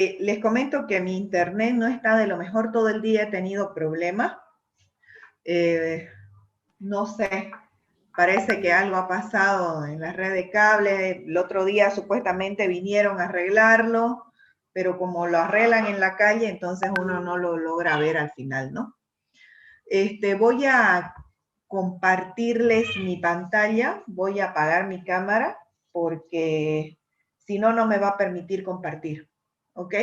Les comento que mi internet no está de lo mejor todo el día, he tenido problemas. No sé, parece que algo ha pasado en la red de cable. El otro día supuestamente vinieron a arreglarlo, pero como lo arreglan en la calle, entonces uno no lo logra ver al final, ¿no? Voy a compartirles mi pantalla, voy a apagar mi cámara porque si no, no me va a permitir compartir, ¿ok?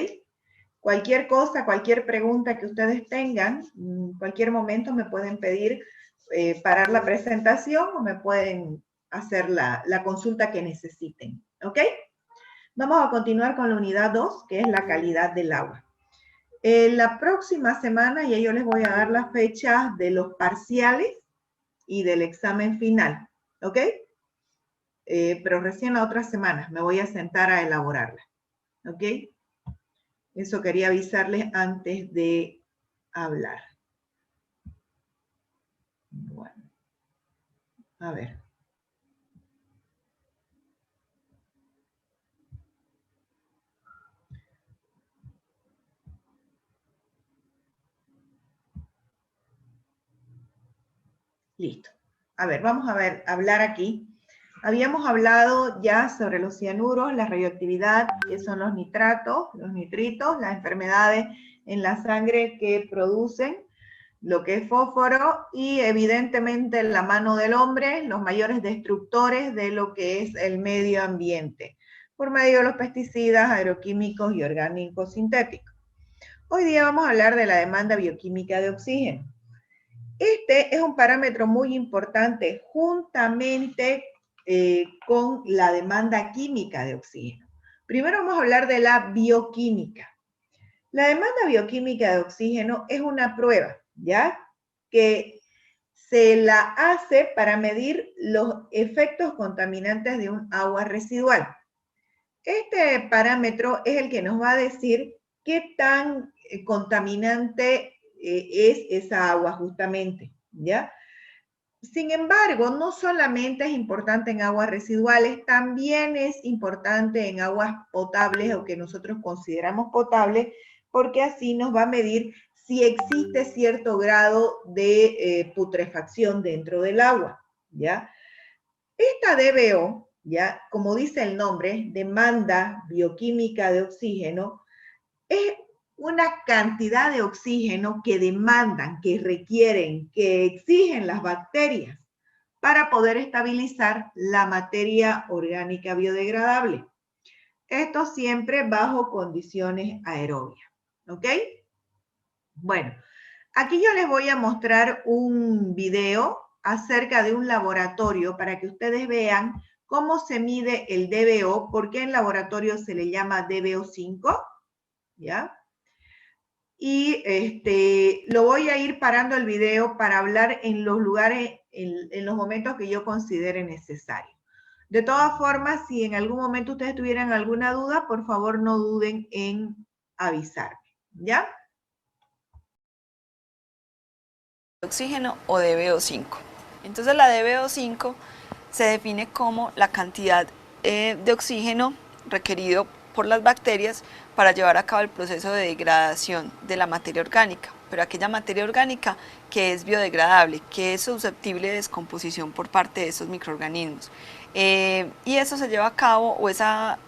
Cualquier cosa, cualquier pregunta que ustedes tengan, en cualquier momento me pueden pedir parar la presentación o me pueden hacer la consulta que necesiten, ¿ok? Vamos a continuar con la unidad 2, que es la calidad del agua. La próxima semana ya yo les voy a dar las fechas de los parciales y del examen final, ¿ok? Pero recién la otra semana me voy a sentar a elaborarla, ¿ok? Eso quería avisarles antes de hablar. Bueno, a ver. Listo. A ver, vamos a ver, hablar aquí. Habíamos hablado ya sobre los cianuros, la radioactividad, que son los nitratos, los nitritos, las enfermedades en la sangre que producen, lo que es fósforo y evidentemente la mano del hombre, los mayores destructores de lo que es el medio ambiente, por medio de los pesticidas, agroquímicos y orgánicos sintéticos. Hoy día vamos a hablar de la demanda bioquímica de oxígeno. Este es un parámetro muy importante juntamente con la demanda química de oxígeno. Primero vamos a hablar de la bioquímica. La demanda bioquímica de oxígeno es una prueba, ¿ya? Que se la hace para medir los efectos contaminantes de un agua residual. Este parámetro es el que nos va a decir qué tan contaminante es esa agua justamente, ¿ya? Sin embargo, no solamente es importante en aguas residuales, también es importante en aguas potables o que nosotros consideramos potables, porque así nos va a medir si existe cierto grado de putrefacción dentro del agua, ¿ya? Esta DBO, ¿ya? Como dice el nombre, demanda bioquímica de oxígeno, es una cantidad de oxígeno que demandan, que requieren, que exigen las bacterias para poder estabilizar la materia orgánica biodegradable. Esto siempre bajo condiciones aerobias, ¿ok? Bueno, aquí yo les voy a mostrar un video acerca de un laboratorio para que ustedes vean cómo se mide el DBO, por qué en laboratorio se le llama DBO5, ¿ya? Y lo voy a ir parando el video para hablar en los lugares, en los momentos que yo considere necesario. De todas formas, si en algún momento ustedes tuvieran alguna duda, por favor no duden en avisarme, ¿ya? Oxígeno o DBO5. Entonces la DBO5 se define como la cantidad de oxígeno requerido por las bacterias para llevar a cabo el proceso de degradación de la materia orgánica, pero aquella materia orgánica que es biodegradable, que es susceptible de descomposición por parte de esos microorganismos. Y eso se lleva a cabo, o esa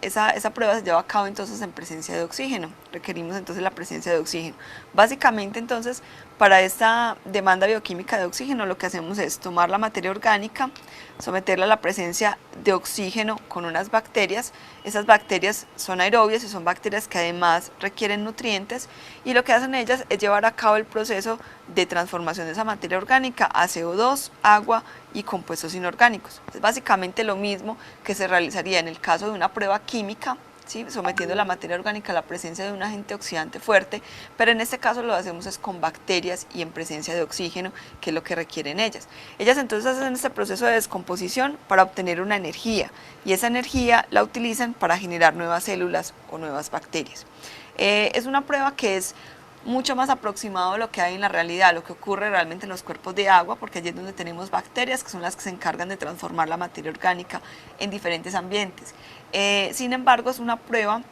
prueba se lleva a cabo entonces en presencia de oxígeno. Requerimos entonces la presencia de oxígeno. Básicamente entonces, para esta demanda bioquímica de oxígeno lo que hacemos es tomar la materia orgánica, someterla a la presencia de oxígeno con unas bacterias. Esas bacterias son aerobias y son bacterias que además requieren nutrientes, y lo que hacen ellas es llevar a cabo el proceso de transformación de esa materia orgánica a CO2, agua y compuestos inorgánicos. Es básicamente lo mismo que se realizaría en el caso de una prueba química, ¿sí? Sometiendo la materia orgánica a la presencia de un agente oxidante fuerte, pero en este caso lo hacemos es con bacterias y en presencia de oxígeno, que es lo que requieren ellas. Ellas entonces hacen este proceso de descomposición para obtener una energía, y esa energía la utilizan para generar nuevas células o nuevas bacterias. Es una prueba que es mucho más aproximado a lo que hay en la realidad, lo que ocurre realmente en los cuerpos de agua, porque allí es donde tenemos bacterias que son las que se encargan de transformar la materia orgánica en diferentes ambientes. Sin embargo, es una prueba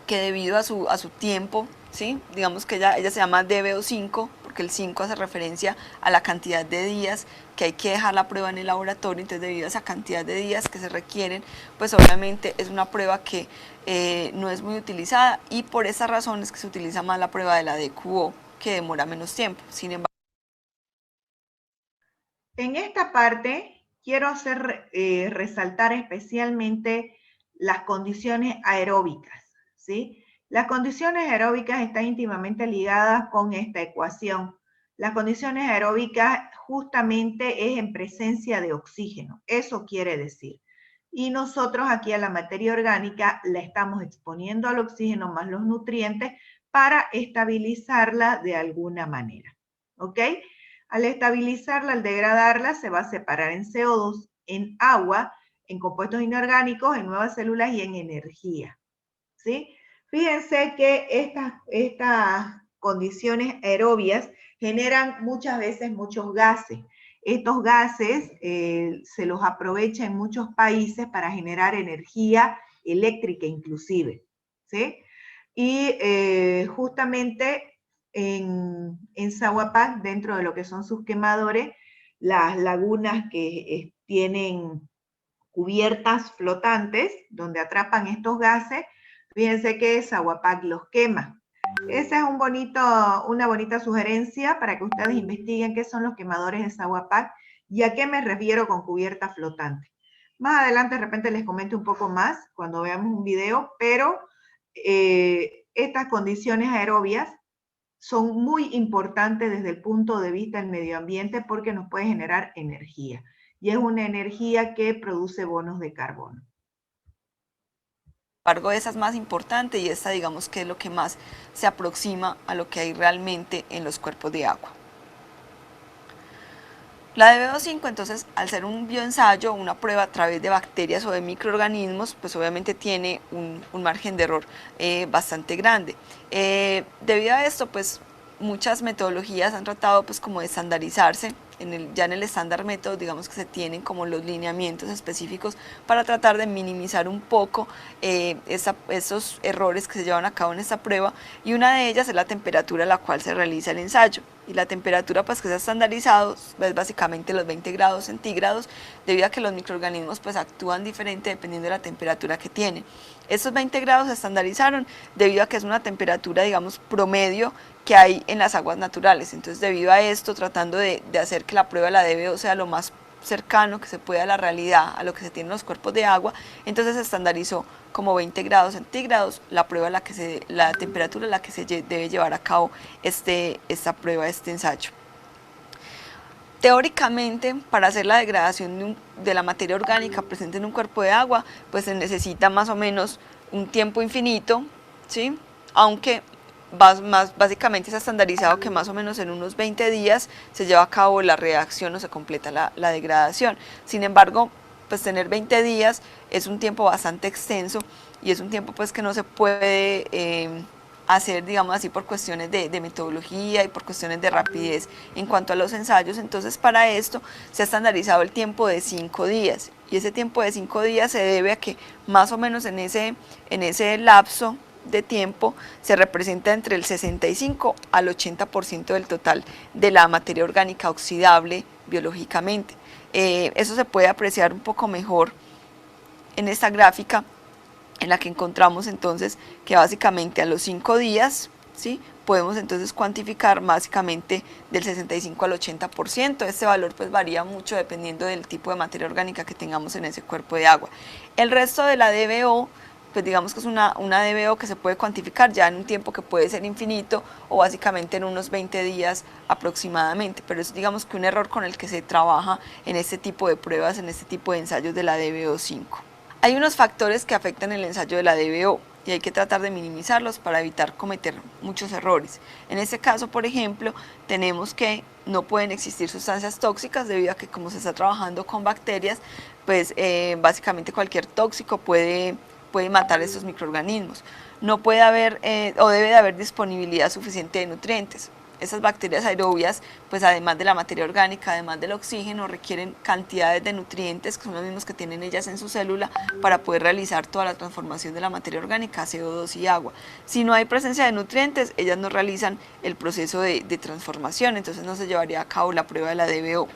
que debido a su tiempo, ¿sí? Digamos que ella se llama DBO5, porque el 5 hace referencia a la cantidad de días que hay que dejar la prueba en el laboratorio. Entonces, debido a esa cantidad de días que se requieren, pues obviamente es una prueba que no es muy utilizada, y por esa razón es que se utiliza más la prueba de la DQO, que demora menos tiempo. Sin embargo, en esta parte quiero resaltar especialmente las condiciones aeróbicas, ¿sí? Las condiciones aeróbicas están íntimamente ligadas con esta ecuación. Las condiciones aeróbicas justamente es en presencia de oxígeno, eso quiere decir. Y nosotros aquí a la materia orgánica la estamos exponiendo al oxígeno más los nutrientes para estabilizarla de alguna manera, ¿ok? Al estabilizarla, al degradarla, se va a separar en CO2, en agua, en compuestos inorgánicos, en nuevas células y en energía, ¿sí? Fíjense que estas condiciones aerobias generan muchas veces muchos gases. Estos gases se los aprovecha en muchos países para generar energía eléctrica inclusive, ¿sí? Y justamente en Sahuapac, dentro de lo que son sus quemadores, las lagunas que tienen cubiertas flotantes donde atrapan estos gases, fíjense que Sahuapac los quema. Esa es una bonita sugerencia para que ustedes investiguen qué son los quemadores de Sahuapac y a qué me refiero con cubierta flotante. Más adelante de repente les comento un poco más cuando veamos un video, pero estas condiciones aerobias son muy importantes desde el punto de vista del medio ambiente porque nos puede generar energía. Y es una energía que produce bonos de carbono. sin embargo, esa es más importante, y esta, digamos, que es lo que más se aproxima a lo que hay realmente en los cuerpos de agua. La DBO5, entonces, al ser un bioensayo, una prueba a través de bacterias o de microorganismos, pues obviamente tiene un margen de error bastante grande. Debido a esto, pues muchas metodologías han tratado pues como de estandarizarse. Ya en el estándar método, digamos que se tienen como los lineamientos específicos para tratar de minimizar un poco esos errores que se llevan a cabo en esta prueba, y una de ellas es la temperatura a la cual se realiza el ensayo. Y la temperatura pues que se ha estandarizado es básicamente los 20 grados centígrados, debido a que los microorganismos pues actúan diferente dependiendo de la temperatura que tienen. Estos 20 grados se estandarizaron debido a que es una temperatura, digamos, promedio que hay en las aguas naturales. Entonces, debido a esto, tratando de hacer que la prueba de la DBO sea lo más cercano que se pueda a la realidad, a lo que se tiene en los cuerpos de agua, entonces se estandarizó como 20 grados centígrados la prueba la temperatura a la que se debe llevar a cabo esta prueba, este ensayo. Teóricamente, para hacer la degradación de la materia orgánica presente en un cuerpo de agua, pues se necesita más o menos un tiempo infinito, ¿sí? Aunque básicamente se ha estandarizado que más o menos en unos 20 días se lleva a cabo la reacción o se completa la degradación. Sin embargo, pues tener 20 días es un tiempo bastante extenso, y es un tiempo pues que no se puede hacer, digamos así, por cuestiones de metodología y por cuestiones de rapidez en cuanto a los ensayos. Entonces, para esto se ha estandarizado el tiempo de 5 días, y ese tiempo de 5 días se debe a que más o menos en ese lapso de tiempo se representa entre el 65 al 80% del total de la materia orgánica oxidable biológicamente. Eso se puede apreciar un poco mejor en esta gráfica, en la que encontramos entonces que básicamente a los 5 días, ¿sí?, podemos entonces cuantificar básicamente del 65 al 80%. Este valor pues varía mucho dependiendo del tipo de materia orgánica que tengamos en ese cuerpo de agua. El resto de la DBO, pues digamos que es una DBO que se puede cuantificar ya en un tiempo que puede ser infinito, o básicamente en unos 20 días aproximadamente, pero es, digamos, que un error con el que se trabaja en este tipo de pruebas, en este tipo de ensayos de la DBO5. Hay unos factores que afectan el ensayo de la DBO y hay que tratar de minimizarlos para evitar cometer muchos errores. En este caso, por ejemplo, tenemos que no pueden existir sustancias tóxicas, debido a que como se está trabajando con bacterias, pues básicamente cualquier tóxico puede matar estos microorganismos. No puede haber o debe de haber disponibilidad suficiente de nutrientes. esas bacterias aerobias, pues además de la materia orgánica, además del oxígeno, requieren cantidades de nutrientes que son los mismos que tienen ellas en su célula para poder realizar toda la transformación de la materia orgánica, CO2 y agua. Si no hay presencia de nutrientes, ellas no realizan el proceso de transformación, entonces no se llevaría a cabo la prueba de la DBO.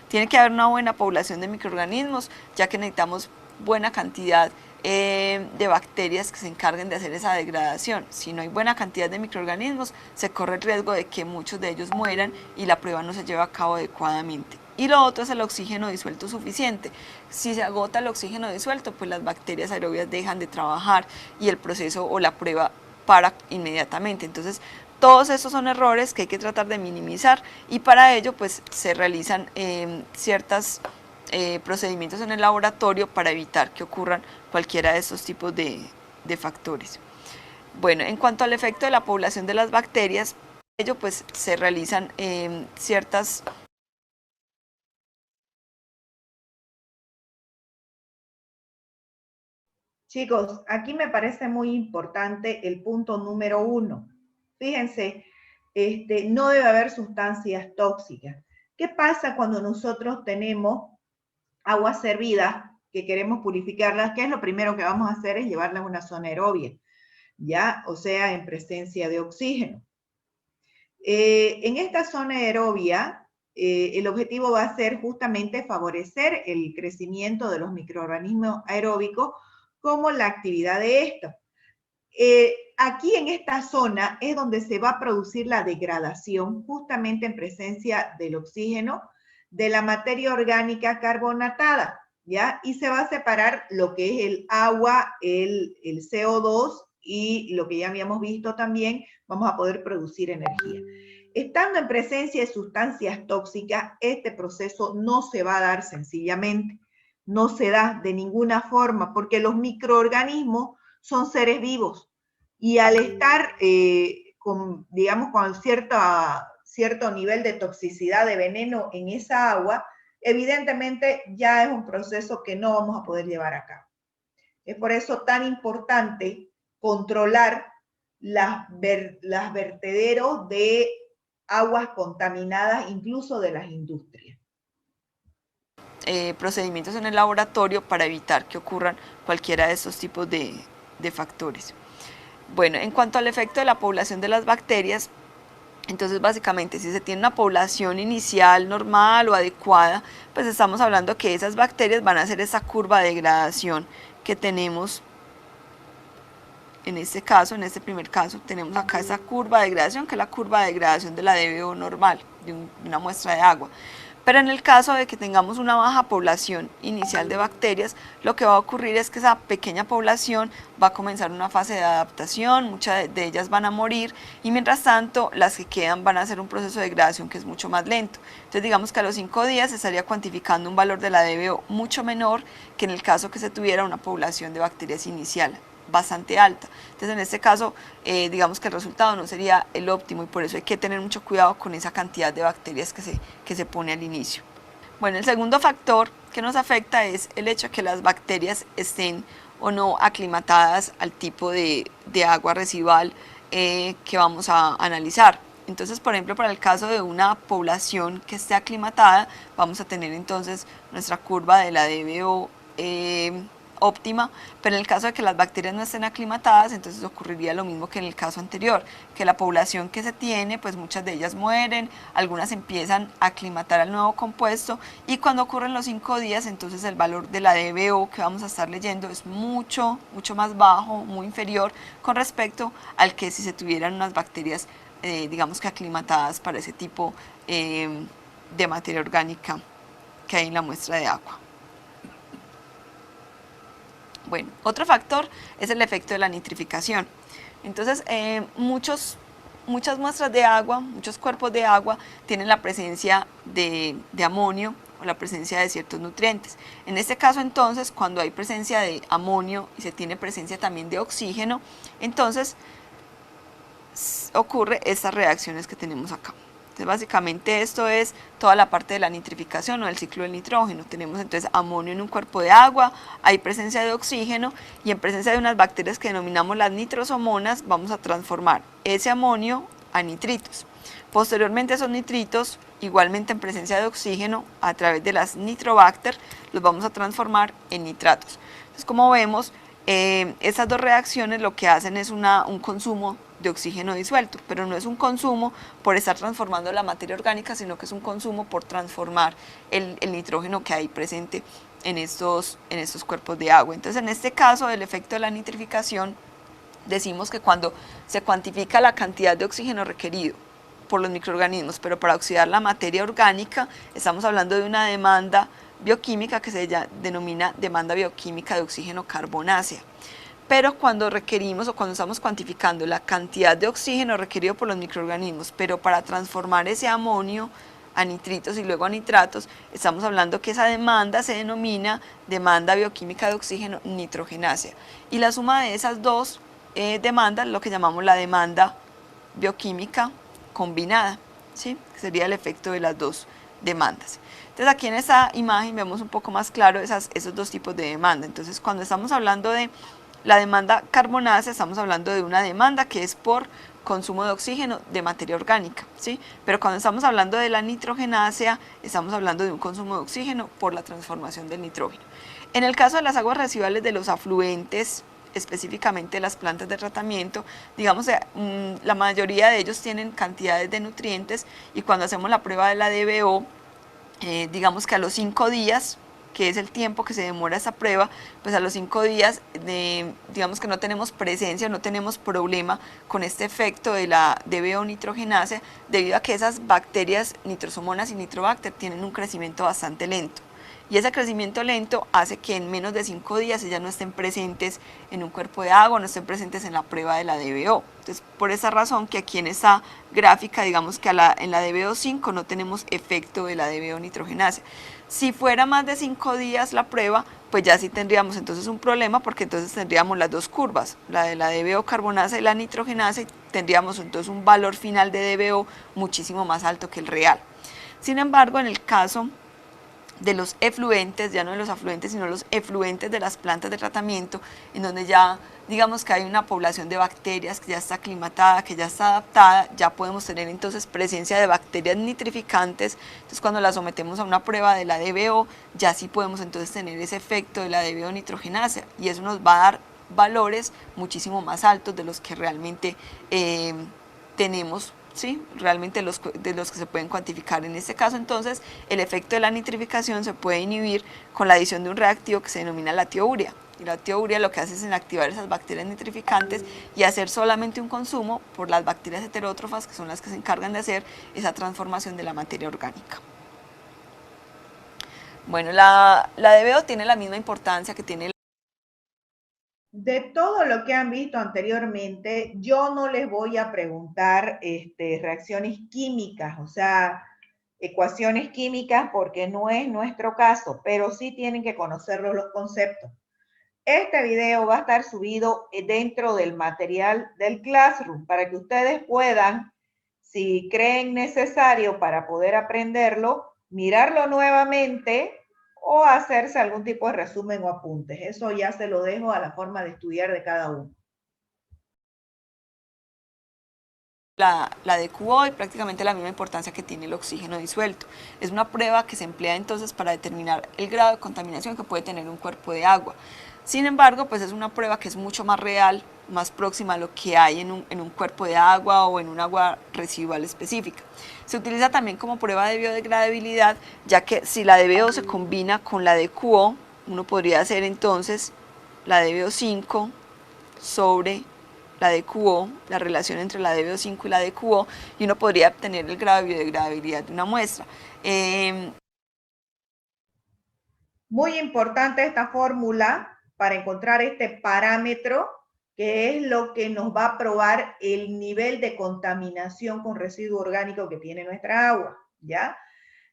Tiene que haber una buena población de microorganismos, ya que necesitamos buena cantidad de bacterias que se encarguen de hacer esa degradación. Si no hay buena cantidad de microorganismos, se corre el riesgo de que muchos de ellos mueran y la prueba no se lleve a cabo adecuadamente. Y lo otro es el oxígeno disuelto suficiente. Si se agota el oxígeno disuelto, pues las bacterias aerobias dejan de trabajar y el proceso o la prueba para inmediatamente. Entonces, todos estos son errores que hay que tratar de minimizar y para ello pues se realizan ciertos procedimientos en el laboratorio para evitar que ocurran cualquiera de estos tipos de factores. Bueno, en cuanto al efecto de la población de las bacterias, ello pues se realizan ciertas Chicos, aquí me parece muy importante el punto número 1. Fíjense, no debe haber sustancias tóxicas. ¿Qué pasa cuando nosotros tenemos aguas servidas que queremos purificarlas? ¿Qué es lo primero que vamos a hacer? Es llevarlas a una zona aerobia, ¿ya? O sea, en presencia de oxígeno. En esta zona aerobia, el objetivo va a ser justamente favorecer el crecimiento de los microorganismos aeróbicos como la actividad de estos. Aquí en esta zona es donde se va a producir la degradación justamente en presencia del oxígeno, de la materia orgánica carbonatada, ¿ya? Y se va a separar lo que es el agua, el CO2 y lo que ya habíamos visto también, vamos a poder producir energía. Estando en presencia de sustancias tóxicas, este proceso no se va a dar sencillamente, no se da de ninguna forma, porque los microorganismos son seres vivos y al estar digamos, con cierto nivel de toxicidad, de veneno en esa agua, evidentemente ya es un proceso que no vamos a poder llevar a cabo. Es por eso tan importante controlar las vertederos de aguas contaminadas, incluso de las industrias. Procedimientos en el laboratorio para evitar que ocurran cualquiera de estos tipos de factores. Bueno, en cuanto al efecto de la población de las bacterias, entonces básicamente si se tiene una población inicial normal o adecuada, pues estamos hablando que esas bacterias van a hacer esa curva de degradación que tenemos en este caso, en este primer caso, tenemos acá esa curva de degradación, que es la curva de degradación de la DBO normal, de una muestra de agua. Pero en el caso de que tengamos una baja población inicial de bacterias, lo que va a ocurrir es que esa pequeña población va a comenzar una fase de adaptación, muchas de ellas van a morir y mientras tanto las que quedan van a hacer un proceso de degradación que es mucho más lento. Entonces digamos que a los 5 días se estaría cuantificando un valor de la DBO mucho menor que en el caso que se tuviera una población de bacterias inicial bastante alta. Entonces en este caso digamos que el resultado no sería el óptimo y por eso hay que tener mucho cuidado con esa cantidad de bacterias que se pone al inicio. Bueno, el segundo factor que nos afecta es el hecho de que las bacterias estén o no aclimatadas al tipo de agua residual que vamos a analizar. Entonces, por ejemplo, para el caso de una población que esté aclimatada, vamos a tener entonces nuestra curva de la DBO óptima, pero en el caso de que las bacterias no estén aclimatadas, entonces ocurriría lo mismo que en el caso anterior, que la población que se tiene, pues muchas de ellas mueren, algunas empiezan a aclimatar al nuevo compuesto y cuando ocurren los 5 días, entonces el valor de la DBO que vamos a estar leyendo es mucho más bajo, muy inferior con respecto al que si se tuvieran unas bacterias, digamos que aclimatadas para ese tipo de materia orgánica que hay en la muestra de agua. Bueno, otro factor es el efecto de la nitrificación. Entonces, muchas muestras de agua, muchos cuerpos de agua tienen la presencia de amonio o la presencia de ciertos nutrientes. En este caso, entonces, cuando hay presencia de amonio y se tiene presencia también de oxígeno, entonces ocurre estas reacciones que tenemos acá. Entonces, básicamente esto es toda la parte de la nitrificación o del ciclo del nitrógeno. Tenemos entonces amonio en un cuerpo de agua, hay presencia de oxígeno y en presencia de unas bacterias que denominamos las nitrosomonas vamos a transformar ese amonio a nitritos. Posteriormente esos nitritos, igualmente en presencia de oxígeno, a través de las nitrobacter, los vamos a transformar en nitratos. Entonces, como vemos, estas dos reacciones lo que hacen es un consumo de oxígeno disuelto, pero no es un consumo por estar transformando la materia orgánica, sino que es un consumo por transformar el nitrógeno que hay presente en estos cuerpos de agua. Entonces, en este caso, el efecto de la nitrificación, decimos que cuando se cuantifica la cantidad de oxígeno requerido por los microorganismos, pero para oxidar la materia orgánica, estamos hablando de una demanda bioquímica que se denomina demanda bioquímica de oxígeno carbonácea. Pero cuando requerimos o cuando estamos cuantificando la cantidad de oxígeno requerido por los microorganismos, pero para transformar ese amonio a nitritos y luego a nitratos, estamos hablando que esa demanda se denomina demanda bioquímica de oxígeno nitrogenácea. Y la suma de esas dos demandas, lo que llamamos la demanda bioquímica combinada, ¿sí? Que sería el efecto de las dos demandas. Entonces aquí en esta imagen vemos un poco más claro esos dos tipos de demanda. Entonces cuando estamos hablando de la demanda carbonácea, estamos hablando de una demanda que es por consumo de oxígeno de materia orgánica, ¿sí? Pero cuando estamos hablando de la nitrogenácea, estamos hablando de un consumo de oxígeno por la transformación del nitrógeno. En el caso de las aguas residuales de los afluentes, específicamente las plantas de tratamiento, digamos, la mayoría de ellos tienen cantidades de nutrientes y cuando hacemos la prueba de la DBO, digamos que a los 5 días, que es el tiempo que se demora esta prueba, pues a los 5 días, digamos que no tenemos presencia, no tenemos problema con este efecto de la DBO nitrogenácea, debido a que esas bacterias nitrosomonas y nitrobacter tienen un crecimiento bastante lento. Y ese crecimiento lento hace que en menos de 5 días ellas no estén presentes en un cuerpo de agua, no estén presentes en la prueba de la DBO. Entonces, por esa razón que aquí en esta gráfica, digamos que en la DBO 5 no tenemos efecto de la DBO nitrogenácea. Si fuera más de 5 días la prueba, pues ya sí tendríamos entonces un problema, porque entonces tendríamos las dos curvas, la de la DBO carbonácea y la nitrogenácea, y tendríamos entonces un valor final de DBO muchísimo más alto que el real. Sin embargo, en el caso de los efluentes, ya no de los afluentes, sino los efluentes de las plantas de tratamiento, en donde ya digamos que hay una población de bacterias que ya está aclimatada, que ya está adaptada, ya podemos tener entonces presencia de bacterias nitrificantes. Entonces cuando las sometemos a una prueba de la DBO, ya sí podemos entonces tener ese efecto de la DBO nitrogenácea, y eso nos va a dar valores muchísimo más altos de los que realmente tenemos, ¿sí? Realmente de los que se pueden cuantificar. En este caso, entonces, el efecto de la nitrificación se puede inhibir con la adición de un reactivo que se denomina la tiourea. Y la tiourea lo que hace es inactivar esas bacterias nitrificantes y hacer solamente un consumo por las bacterias heterótrofas, que son las que se encargan de hacer esa transformación de la materia orgánica. Bueno, la DBO tiene la misma importancia que tiene De todo lo que han visto anteriormente, yo no les voy a preguntar reacciones químicas, o sea, ecuaciones químicas, porque no es nuestro caso, pero sí tienen que conocer los conceptos. Este video va a estar subido dentro del material del Classroom para que ustedes puedan, si creen necesario para poder aprenderlo, mirarlo nuevamente o hacerse algún tipo de resumen o apuntes. Eso ya se lo dejo a la forma de estudiar de cada uno. la DQO y prácticamente la misma importancia que tiene el oxígeno disuelto. Es una prueba que se emplea entonces para determinar el grado de contaminación que puede tener un cuerpo de agua. Sin embargo, pues es una prueba que es mucho más real, más próxima a lo que hay en un cuerpo de agua o en un agua residual específica. Se utiliza también como prueba de biodegradabilidad, ya que si la DBO se combina con la DQO, uno podría hacer entonces la DBO5 sobre la DQO, la relación entre la DBO5 y la DQO, y uno podría obtener el grado de biodegradabilidad de una muestra. Muy importante esta fórmula para encontrar este parámetro, que es lo que nos va a probar el nivel de contaminación con residuo orgánico que tiene nuestra agua, ¿ya?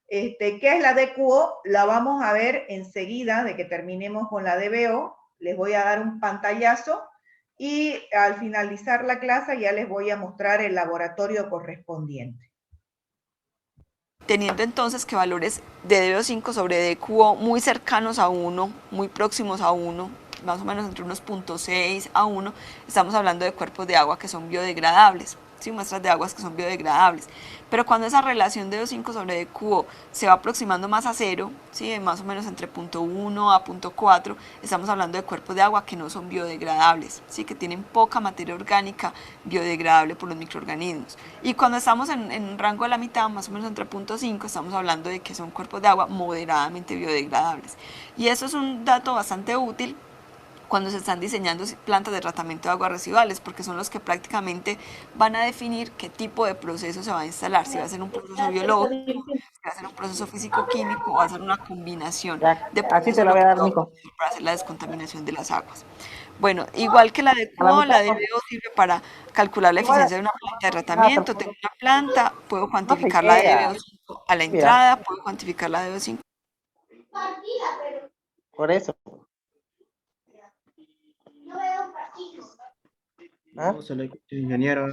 ¿Qué es la DQO? La vamos a ver enseguida de que terminemos con la DBO. Les voy a dar un pantallazo y al finalizar la clase ya les voy a mostrar el laboratorio correspondiente. Teniendo entonces que valores de DBO5 sobre DQO muy cercanos a 1, muy próximos a 1, más o menos entre unos 0.6 a 1, estamos hablando de cuerpos de agua que son biodegradables, ¿sí? Muestras de aguas que son biodegradables. Pero cuando esa relación de DO5 sobre DQO se va aproximando más a cero, ¿sí? Más o menos entre 0.1 a 0.4, estamos hablando de cuerpos de agua que no son biodegradables, ¿sí? Que tienen poca materia orgánica biodegradable por los microorganismos. Y cuando estamos en un rango de la mitad, más o menos entre 0.5, estamos hablando de que son cuerpos de agua moderadamente biodegradables. Y eso es un dato bastante útil cuando se están diseñando plantas de tratamiento de aguas residuales, porque son los que prácticamente van a definir qué tipo de proceso se va a instalar, si va a ser un proceso biológico, si va a ser un proceso físico-químico o va a ser una combinación Ya, de así te procesos la lo voy que a se dar, va a Nico. utilizar para hacer la descontaminación de las aguas. Bueno, igual que la de A la QO, mitad, la de BO sirve para calcular la igual, eficiencia de una planta de pero tratamiento. Tengo una planta, puedo no se cuantificar la de llega. BO5 a la Mira, entrada, puedo cuantificar la de BO5. por eso. ¿Ah? No, se le ingeniero.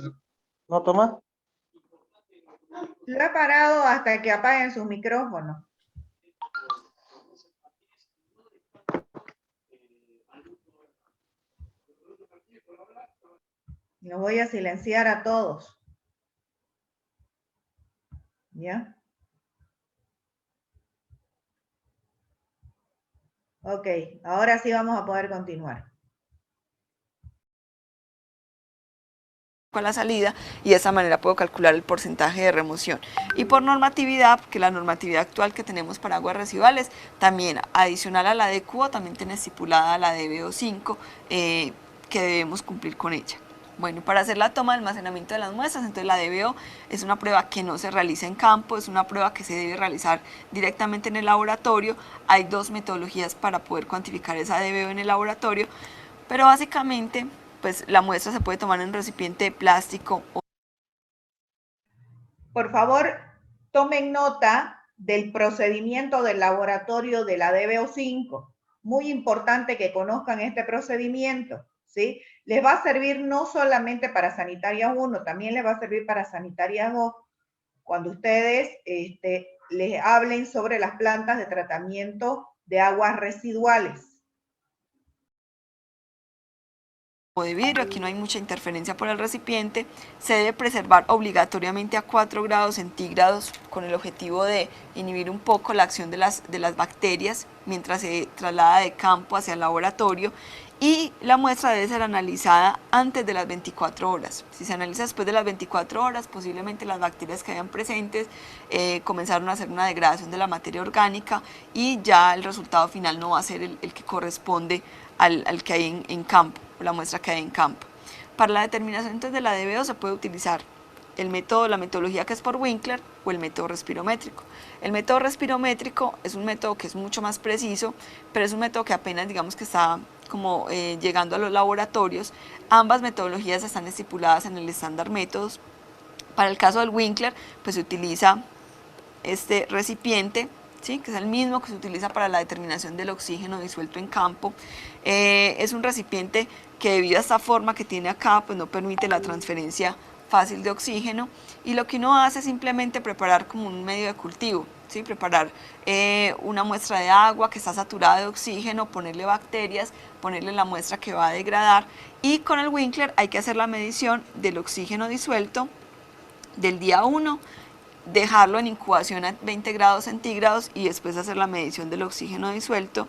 ¿No toma? Lo he parado hasta que apaguen sus micrófonos. Los voy a silenciar a todos. ¿Ya? Ok, ahora sí vamos a poder continuar. A la salida y de esa manera puedo calcular el porcentaje de remoción. Y por normatividad, que la normatividad actual que tenemos para aguas residuales, también adicional a la de QO, también tiene estipulada la de BO5 que debemos cumplir con ella. Bueno, para hacer la toma de almacenamiento de las muestras, entonces la DBO es una prueba que no se realiza en campo, es una prueba que se debe realizar directamente en el laboratorio. Hay dos metodologías para poder cuantificar esa DBO en el laboratorio, pero básicamente pues la muestra se puede tomar en un recipiente de plástico. Por favor, tomen nota del procedimiento del laboratorio de la DBO5. Muy importante que conozcan este procedimiento, ¿sí? Les va a servir no solamente para Sanitarias 1, también les va a servir para Sanitarias 2, cuando ustedes les hablen sobre las plantas de tratamiento de aguas residuales. De vidrio, aquí no hay mucha interferencia por el recipiente, se debe preservar obligatoriamente a 4 grados centígrados con el objetivo de inhibir un poco la acción de las bacterias mientras se traslada de campo hacia el laboratorio, y la muestra debe ser analizada antes de las 24 horas. Si se analiza después de las 24 horas, posiblemente las bacterias que hayan presentes comenzaron a hacer una degradación de la materia orgánica y ya el resultado final no va a ser el que corresponde al que hay en campo, la muestra que hay en campo. Para la determinación entonces de la DBO se puede utilizar la metodología que es por Winkler o el método respirométrico. El método respirométrico es un método que es mucho más preciso, pero es un método que apenas digamos que está como llegando a los laboratorios. Ambas metodologías están estipuladas en el estándar métodos. Para el caso del Winkler, pues se utiliza este recipiente, ¿sí? Que es el mismo que se utiliza para la determinación del oxígeno disuelto en campo. Es un recipiente que debido a esta forma que tiene acá, pues no permite la transferencia fácil de oxígeno, y lo que uno hace es simplemente preparar como un medio de cultivo, ¿sí? Preparar una muestra de agua que está saturada de oxígeno, ponerle bacterias, ponerle la muestra que va a degradar, y con el Winkler hay que hacer la medición del oxígeno disuelto del día 1, dejarlo en incubación a 20 grados centígrados y después hacer la medición del oxígeno disuelto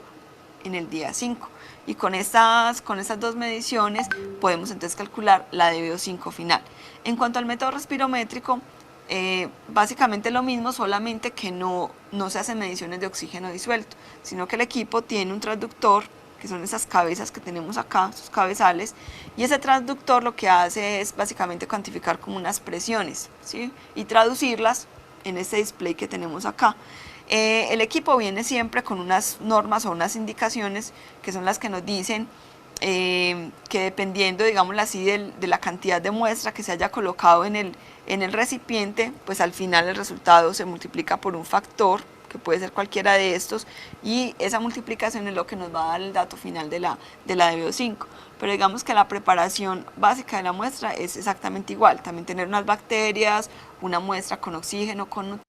en el día 5. Y con estas dos mediciones podemos entonces calcular la DBO5 final. En cuanto al método respirométrico, básicamente lo mismo, solamente que no se hacen mediciones de oxígeno disuelto, sino que el equipo tiene un transductor, que son esas cabezas que tenemos acá, esos cabezales, y ese transductor lo que hace es básicamente cuantificar como unas presiones, ¿sí? Y traducirlas en este display que tenemos acá. El equipo viene siempre con unas normas o unas indicaciones que son las que nos dicen que dependiendo, digámoslo así, de la cantidad de muestra que se haya colocado en el recipiente, pues al final el resultado se multiplica por un factor, que puede ser cualquiera de estos, y esa multiplicación es lo que nos va a dar el dato final de la DBO5. Pero digamos que la preparación básica de la muestra es exactamente igual, también tener unas bacterias, una muestra con oxígeno, con...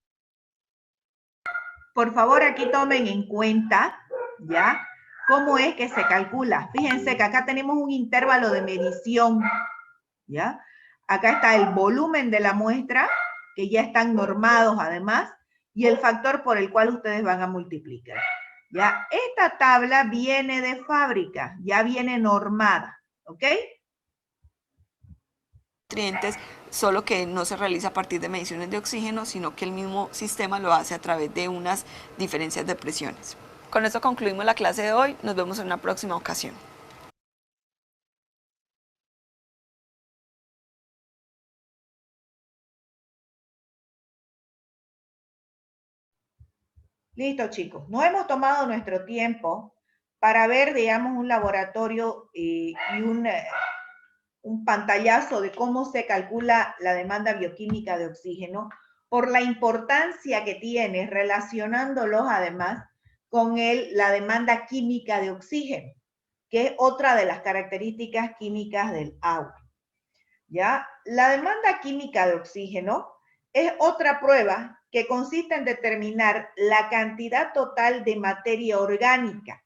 Por favor, aquí tomen en cuenta, ¿ya? ¿Cómo es que se calcula? Fíjense que acá tenemos un intervalo de medición, ¿ya? Acá está el volumen de la muestra, que ya están normados además, y el factor por el cual ustedes van a multiplicar. ¿Ya? Esta tabla viene de fábrica, ya viene normada, ¿ok? Nutrientes, solo que no se realiza a partir de mediciones de oxígeno, sino que el mismo sistema lo hace a través de unas diferencias de presiones. Con esto concluimos la clase de hoy, nos vemos en una próxima ocasión. Listo, chicos. Nos hemos tomado nuestro tiempo para ver, digamos, un laboratorio y un pantallazo de cómo se calcula la demanda bioquímica de oxígeno, por la importancia que tiene, relacionándolos además con la demanda química de oxígeno, que es otra de las características químicas del agua. ¿Ya? La demanda química de oxígeno es otra prueba que consiste en determinar la cantidad total de materia orgánica.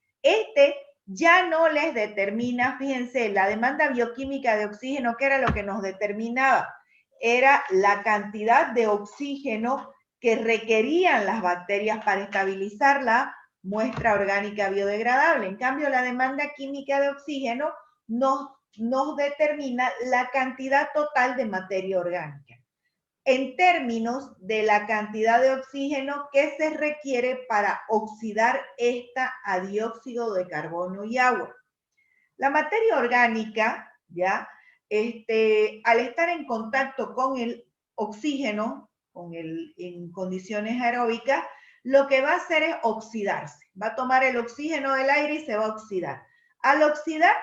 Ya no les determina, fíjense, la demanda bioquímica de oxígeno, que era lo que nos determinaba, era la cantidad de oxígeno que requerían las bacterias para estabilizar la muestra orgánica biodegradable. En cambio, la demanda química de oxígeno nos determina la cantidad total de materia orgánica en términos de la cantidad de oxígeno que se requiere para oxidar esta a dióxido de carbono y agua. La materia orgánica, ¿ya? Al estar en contacto con el oxígeno, en condiciones aeróbicas, lo que va a hacer es oxidarse. Va a tomar el oxígeno del aire y se va a oxidar. Al oxidar,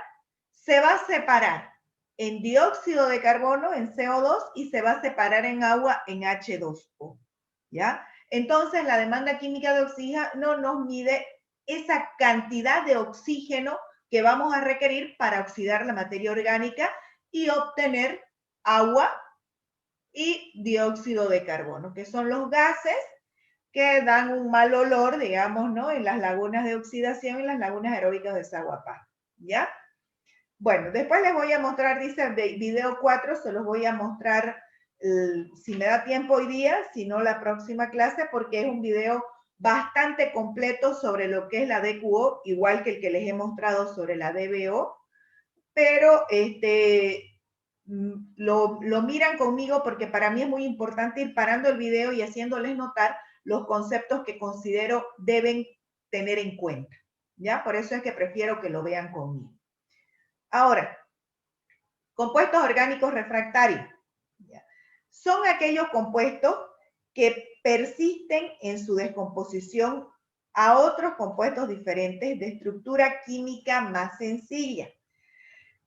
se va a separar en dióxido de carbono, en CO2, y se va a separar en agua, en H2O, ¿ya? Entonces, la demanda química de oxígeno nos mide esa cantidad de oxígeno que vamos a requerir para oxidar la materia orgánica y obtener agua y dióxido de carbono, que son los gases que dan un mal olor, digamos, ¿no? En las lagunas de oxidación y las lagunas aeróbicas de Desaguapasto, ¿ya? Bueno, después les voy a mostrar, dice video 4, se los voy a mostrar si me da tiempo hoy día, si no la próxima clase, porque es un video bastante completo sobre lo que es la DQO, igual que el que les he mostrado sobre la DBO, pero lo miran conmigo porque para mí es muy importante ir parando el video y haciéndoles notar los conceptos que considero deben tener en cuenta, ¿ya? Por eso es que prefiero que lo vean conmigo. Ahora, compuestos orgánicos refractarios. Son aquellos compuestos que persisten en su descomposición a otros compuestos diferentes de estructura química más sencilla.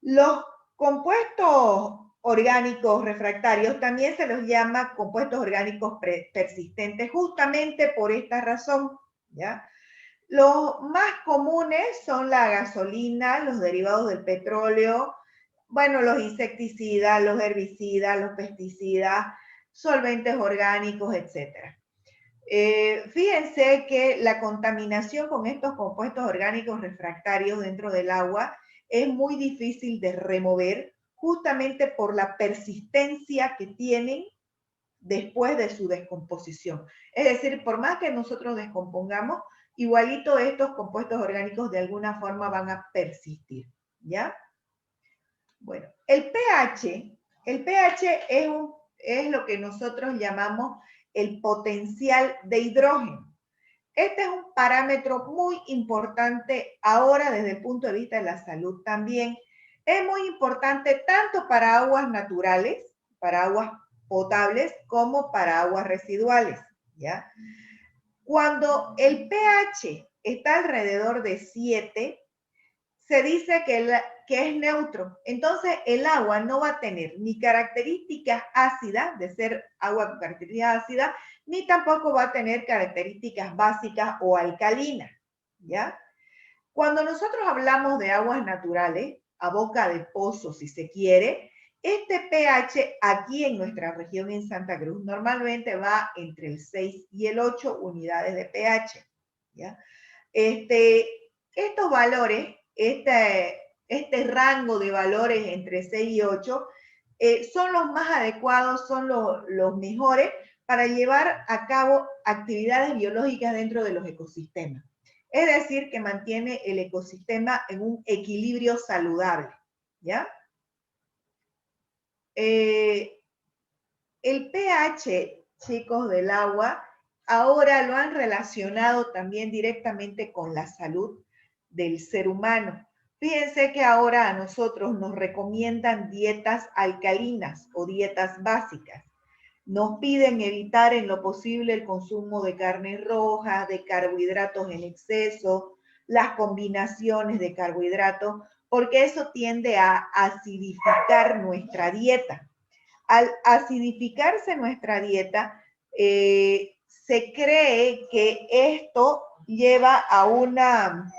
Los compuestos orgánicos refractarios también se los llama compuestos orgánicos persistentes, justamente por esta razón, ¿ya? Los más comunes son la gasolina, los derivados del petróleo, bueno, los insecticidas, los herbicidas, los pesticidas, solventes orgánicos, etc. Fíjense que la contaminación con estos compuestos orgánicos refractarios dentro del agua es muy difícil de remover justamente por la persistencia que tienen después de su descomposición. Es decir, por más que nosotros descompongamos, igualito estos compuestos orgánicos de alguna forma van a persistir, ¿ya? Bueno, el pH es lo que nosotros llamamos el potencial de hidrógeno. Este es un parámetro muy importante ahora desde el punto de vista de la salud también. Es muy importante tanto para aguas naturales, para aguas potables, como para aguas residuales, ¿ya? Cuando el pH está alrededor de 7, se dice que es neutro. Entonces, el agua no va a tener ni características ácidas, de ser agua con características ácidas, ni tampoco va a tener características básicas o alcalinas, ¿ya? Cuando nosotros hablamos de aguas naturales, a boca de pozo, si se quiere, este pH aquí en nuestra región en Santa Cruz normalmente va entre el 6 y el 8 unidades de pH, ¿ya? Estos valores, este rango de valores entre 6 y 8, son los más adecuados, son los mejores para llevar a cabo actividades biológicas dentro de los ecosistemas. Es decir, que mantiene el ecosistema en un equilibrio saludable, ¿ya? El pH, chicos, del agua, ahora lo han relacionado también directamente con la salud del ser humano. Fíjense que ahora a nosotros nos recomiendan dietas alcalinas o dietas básicas. Nos piden evitar en lo posible el consumo de carnes rojas, de carbohidratos en exceso, las combinaciones de carbohidratos, porque eso tiende a acidificar nuestra dieta. Al acidificarse nuestra dieta, se cree que esto lleva a una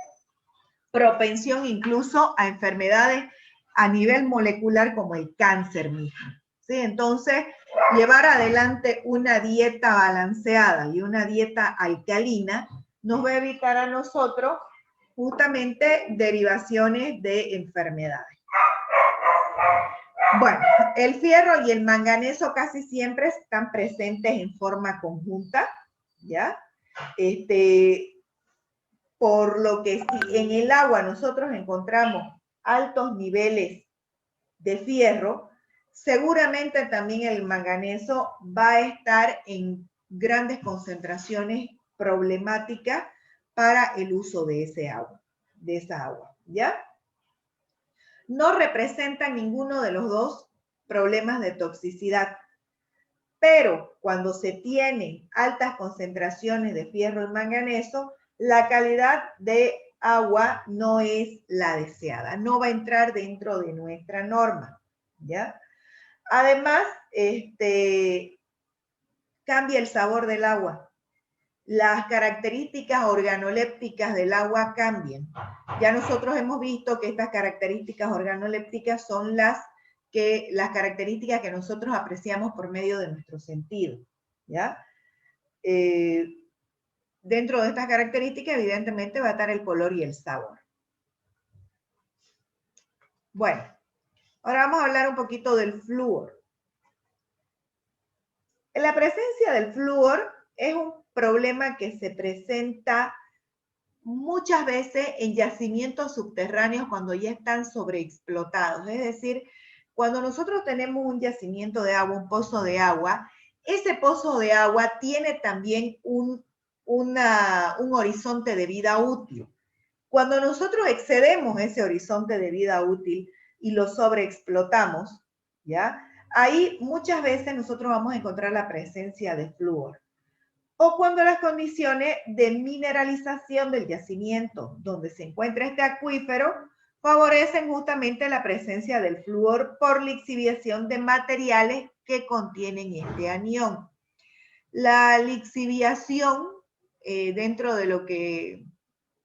propensión incluso a enfermedades a nivel molecular como el cáncer mismo. ¿Sí? Entonces, llevar adelante una dieta balanceada y una dieta alcalina nos va a evitar a nosotros justamente derivaciones de enfermedades. Bueno, el fierro y el manganeso casi siempre están presentes en forma conjunta, ¿ya? Por lo que si en el agua nosotros encontramos altos niveles de fierro, seguramente también el manganeso va a estar en grandes concentraciones problemáticas para el uso de esa agua, ¿ya? No representan ninguno de los dos problemas de toxicidad, pero cuando se tienen altas concentraciones de fierro y manganeso, la calidad de agua no es la deseada, no va a entrar dentro de nuestra norma, ¿ya? Además, cambia el sabor del agua. Las características organolépticas del agua cambian. Ya nosotros hemos visto que estas características organolépticas son las características que nosotros apreciamos por medio de nuestro sentido, ¿ya? Dentro de estas características, evidentemente, va a estar el color y el sabor. Bueno, ahora vamos a hablar un poquito del flúor. La presencia del flúor es un problema que se presenta muchas veces en yacimientos subterráneos cuando ya están sobreexplotados. Es decir, cuando nosotros tenemos un yacimiento de agua, un pozo de agua, ese pozo de agua tiene también un horizonte de vida útil. Cuando nosotros excedemos ese horizonte de vida útil y lo sobreexplotamos, ¿ya? Ahí muchas veces nosotros vamos a encontrar la presencia de flúor. O cuando las condiciones de mineralización del yacimiento donde se encuentra este acuífero favorecen justamente la presencia del flúor por lixiviación de materiales que contienen este anión. La lixiviación, dentro de lo que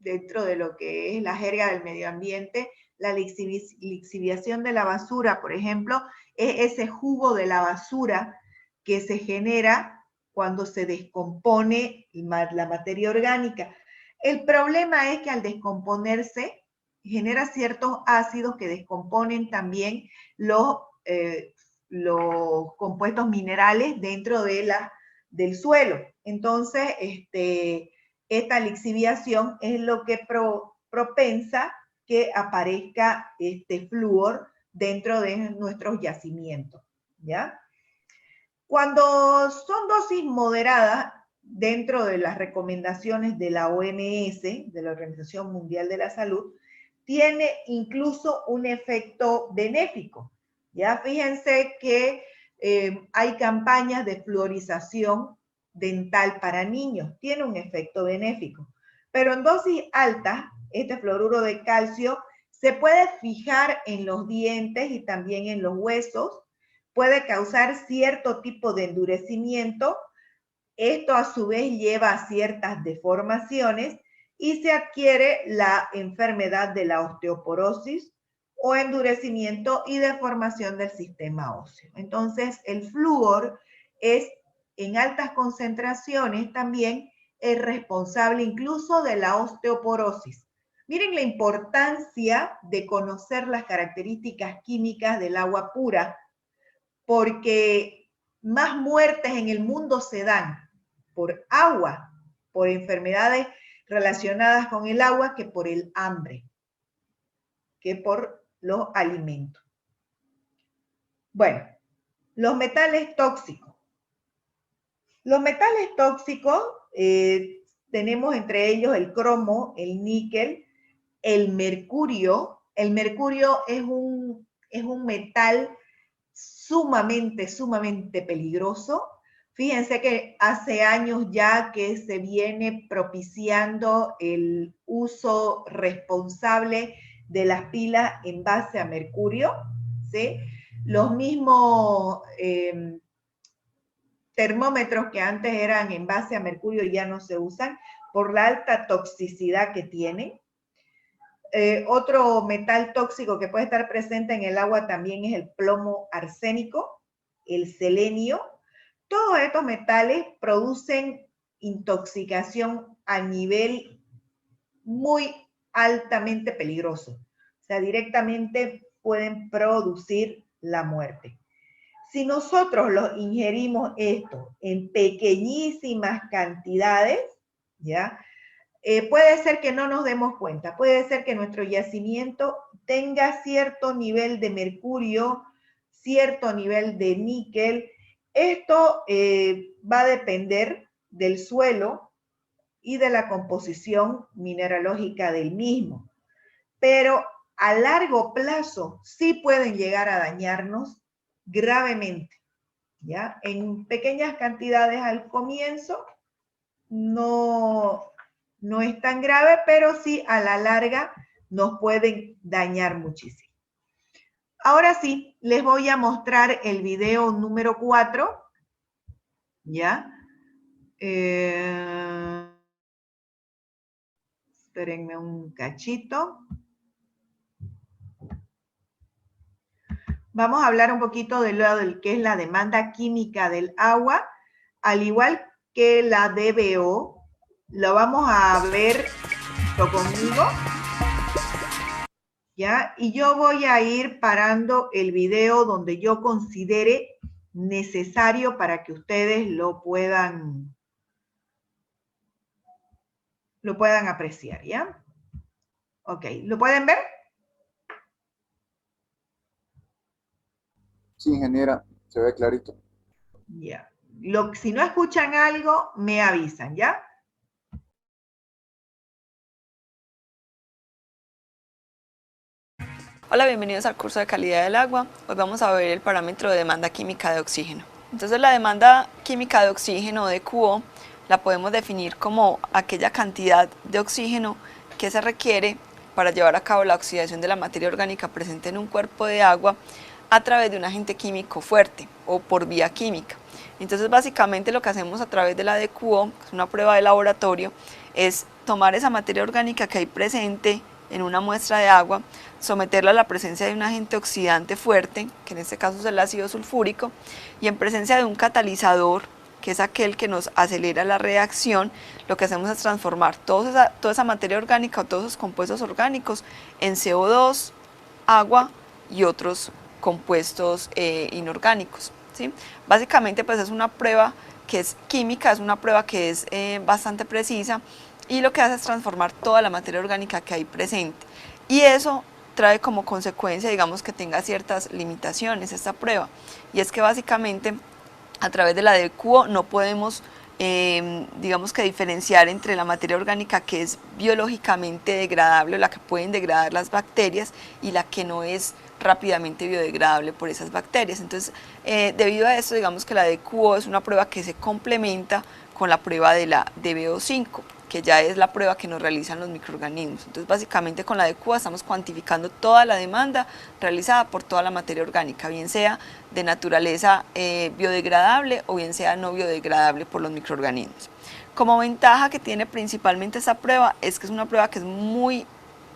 es la jerga del medio ambiente, la lixiviación de la basura, por ejemplo, es ese jugo de la basura que se genera cuando se descompone la materia orgánica. El problema es que al descomponerse genera ciertos ácidos que descomponen también los compuestos minerales dentro del suelo. Entonces, esta lixiviación es lo que propensa que aparezca este flúor dentro de nuestros yacimientos, ¿ya? Cuando son dosis moderadas, dentro de las recomendaciones de la OMS, de la Organización Mundial de la Salud, tiene incluso un efecto benéfico. Ya fíjense que hay campañas de fluorización dental para niños, tiene un efecto benéfico. Pero en dosis altas, este fluoruro de calcio se puede fijar en los dientes y también en los huesos, puede causar cierto tipo de endurecimiento. Esto a su vez lleva a ciertas deformaciones y se adquiere la enfermedad de la osteoporosis o endurecimiento y deformación del sistema óseo. Entonces, el flúor es en altas concentraciones también es responsable incluso de la osteoporosis. Miren la importancia de conocer las características químicas del agua pura, porque más muertes en el mundo se dan por agua, por enfermedades relacionadas con el agua, que por el hambre, que por los alimentos. Bueno, los metales tóxicos. Los metales tóxicos, tenemos entre ellos el cromo, el níquel, el mercurio. El mercurio es un metal sumamente peligroso. Fíjense que hace años ya que se viene propiciando el uso responsable de las pilas en base a mercurio, ¿sí? Los mismos termómetros que antes eran en base a mercurio ya no se usan por la alta toxicidad que tienen. Otro metal tóxico que puede estar presente en el agua también es el plomo arsénico, el selenio. Todos estos metales producen intoxicación a nivel muy altamente peligroso. O sea, directamente pueden producir la muerte. Si nosotros los ingerimos esto en pequeñísimas cantidades, ¿ya? Puede ser que no nos demos cuenta, puede ser que nuestro yacimiento tenga cierto nivel de mercurio, cierto nivel de níquel. Esto va a depender del suelo y de la composición mineralógica del mismo, pero a largo plazo sí pueden llegar a dañarnos gravemente, ¿ya? En pequeñas cantidades al comienzo no es tan grave, pero sí a la larga nos pueden dañar muchísimo. Ahora sí, les voy a mostrar el video número 4, ¿ya? Espérenme un cachito. Vamos a hablar un poquito de lo que es la demanda química del agua, al igual que la DBO. Lo vamos a ver conmigo, ¿ya? Y yo voy a ir parando el video donde yo considere necesario para que ustedes lo puedan apreciar, ¿ya? Ok, ¿lo pueden ver? Sí, ingeniera, se ve clarito. Ya. Si no escuchan algo, me avisan, ¿ya? Hola, bienvenidos al curso de calidad del agua. Hoy vamos a ver el parámetro de demanda química de oxígeno. Entonces, la demanda química de oxígeno, DQO, la podemos definir como aquella cantidad de oxígeno que se requiere para llevar a cabo la oxidación de la materia orgánica presente en un cuerpo de agua a través de un agente químico fuerte o por vía química. Entonces, básicamente lo que hacemos a través de la DQO, que es una prueba de laboratorio, es tomar esa materia orgánica que hay presente en una muestra de agua, someterla a la presencia de un agente oxidante fuerte, que en este caso es el ácido sulfúrico, y en presencia de un catalizador, que es aquel que nos acelera la reacción, lo que hacemos es transformar toda esa materia orgánica o todos esos compuestos orgánicos en CO2, agua y otros compuestos inorgánicos, ¿sí? Básicamente pues es una prueba que es química, es una prueba que es bastante precisa, y lo que hace es transformar toda la materia orgánica que hay presente, y eso trae como consecuencia, digamos, que tenga ciertas limitaciones esta prueba, y es que básicamente a través de la DQO no podemos digamos que diferenciar entre la materia orgánica que es biológicamente degradable, o la que pueden degradar las bacterias, y la que no es rápidamente biodegradable por esas bacterias. Entonces, debido a esto, digamos que la DQO es una prueba que se complementa con la prueba de la DBO5, que ya es la prueba que nos realizan los microorganismos. Entonces, básicamente con la DQO estamos cuantificando toda la demanda realizada por toda la materia orgánica, bien sea de naturaleza biodegradable o bien sea no biodegradable por los microorganismos. Como ventaja que tiene principalmente esta prueba es que es una prueba que es muy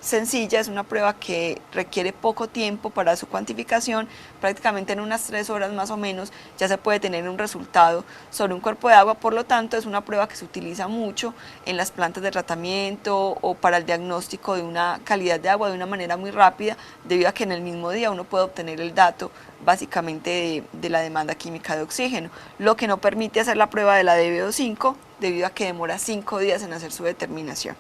sencilla, es una prueba que requiere poco tiempo para su cuantificación, prácticamente en unas 3 horas más o menos ya se puede tener un resultado sobre un cuerpo de agua, por lo tanto es una prueba que se utiliza mucho en las plantas de tratamiento o para el diagnóstico de una calidad de agua de una manera muy rápida, debido a que en el mismo día uno puede obtener el dato básicamente de la demanda química de oxígeno, lo que no permite hacer la prueba de la DBO5 debido a que demora 5 días en hacer su determinación.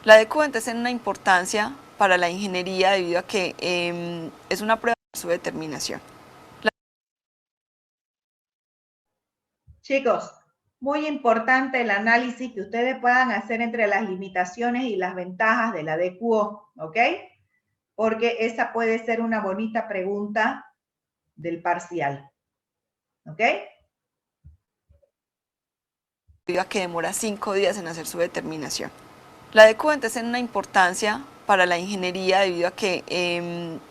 La DQ entonces tiene una importancia para la ingeniería debido a que es una prueba de su determinación. Chicos, muy importante el análisis que ustedes puedan hacer entre las limitaciones y las ventajas de la DQO, ¿ok? Porque esa puede ser una bonita pregunta del parcial, ¿ok? Debido a que demora 5 días en hacer su determinación. La DQ entonces tiene una importancia para la ingeniería debido a que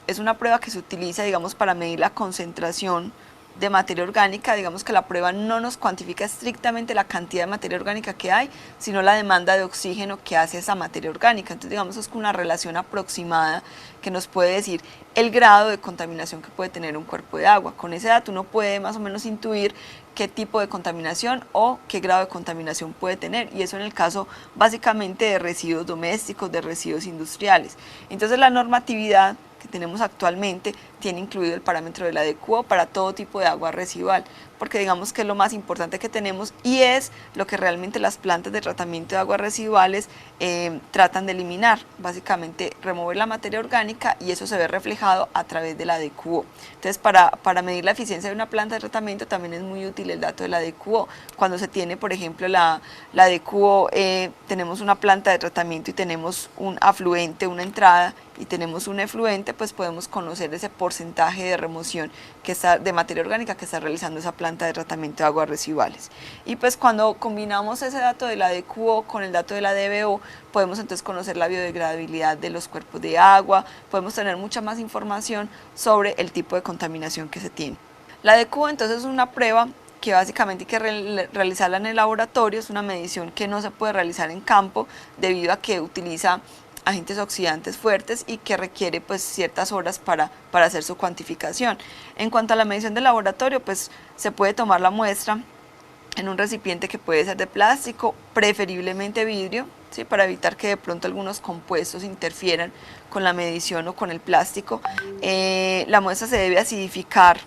es una prueba que se utiliza, digamos, para medir la concentración de materia orgánica. Digamos que la prueba no nos cuantifica estrictamente la cantidad de materia orgánica que hay, sino la demanda de oxígeno que hace esa materia orgánica. Entonces, digamos, es una relación aproximada que nos puede decir el grado de contaminación que puede tener un cuerpo de agua. Con ese dato uno puede más o menos intuir qué tipo de contaminación o qué grado de contaminación puede tener, y eso en el caso básicamente de residuos domésticos, de residuos industriales. Entonces la normatividad que tenemos actualmente tiene incluido el parámetro de la DQO para todo tipo de agua residual, porque digamos que es lo más importante que tenemos y es lo que realmente las plantas de tratamiento de aguas residuales tratan de eliminar, básicamente remover la materia orgánica, y eso se ve reflejado a través de la DQO. Entonces para medir la eficiencia de una planta de tratamiento también es muy útil el dato de la DQO. Cuando se tiene, por ejemplo, la DQO, tenemos una planta de tratamiento y tenemos un afluente, una entrada, y tenemos un efluente, pues podemos conocer ese porcentaje de remoción que está, de materia orgánica que está realizando esa planta de tratamiento de aguas residuales. Y pues cuando combinamos ese dato de la DQO con el dato de la DBO, podemos entonces conocer la biodegradabilidad de los cuerpos de agua, podemos tener mucha más información sobre el tipo de contaminación que se tiene. La DQO entonces es una prueba que básicamente hay que realizarla en el laboratorio, es una medición que no se puede realizar en campo debido a que utiliza agentes oxidantes fuertes y que requiere pues ciertas horas para hacer su cuantificación. En cuanto a la medición del laboratorio, pues se puede tomar la muestra en un recipiente que puede ser de plástico, preferiblemente vidrio, ¿sí? Para evitar que de pronto algunos compuestos interfieran con la medición o con el plástico. La muestra se debe acidificar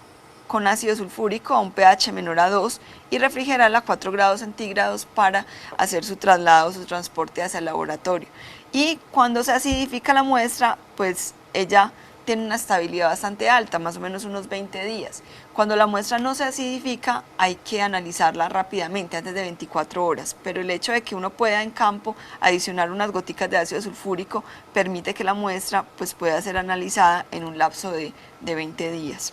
con ácido sulfúrico a un pH menor a 2 y refrigerarla a 4 grados centígrados para hacer su traslado, su transporte hacia el laboratorio. Y cuando se acidifica la muestra, pues ella tiene una estabilidad bastante alta, más o menos unos 20 días. Cuando la muestra no se acidifica, hay que analizarla rápidamente, antes de 24 horas, pero el hecho de que uno pueda en campo adicionar unas goticas de ácido sulfúrico permite que la muestra pues, pueda ser analizada en un lapso de 20 días.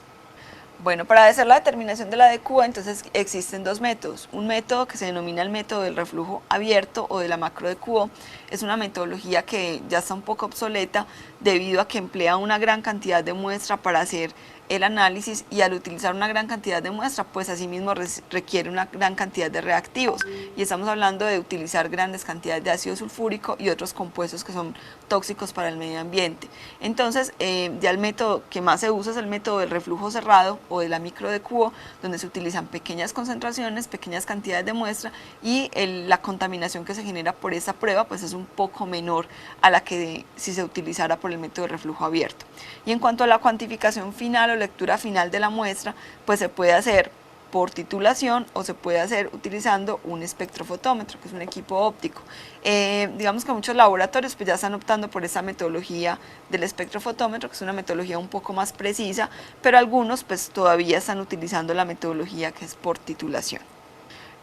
Bueno, para hacer la determinación de la DQO, entonces existen dos métodos. Un método que se denomina el método del reflujo abierto o de la macro DQO. Es una metodología que ya está un poco obsoleta debido a que emplea una gran cantidad de muestra para hacer el análisis, y al utilizar una gran cantidad de muestra, pues asimismo requiere una gran cantidad de reactivos, y estamos hablando de utilizar grandes cantidades de ácido sulfúrico y otros compuestos que son tóxicos para el medio ambiente. Entonces, ya el método que más se usa es el método del reflujo cerrado o de la micro DQO, donde se utilizan pequeñas concentraciones, pequeñas cantidades de muestra, y la contaminación que se genera por esta prueba pues es un poco menor a la que si se utilizara por el método de reflujo abierto. Y en cuanto a la cuantificación final o lectura final de la muestra, pues se puede hacer por titulación o se puede hacer utilizando un espectrofotómetro, que es un equipo óptico. Digamos que muchos laboratorios pues ya están optando por esa metodología del espectrofotómetro, que es una metodología un poco más precisa, pero algunos pues todavía están utilizando la metodología que es por titulación.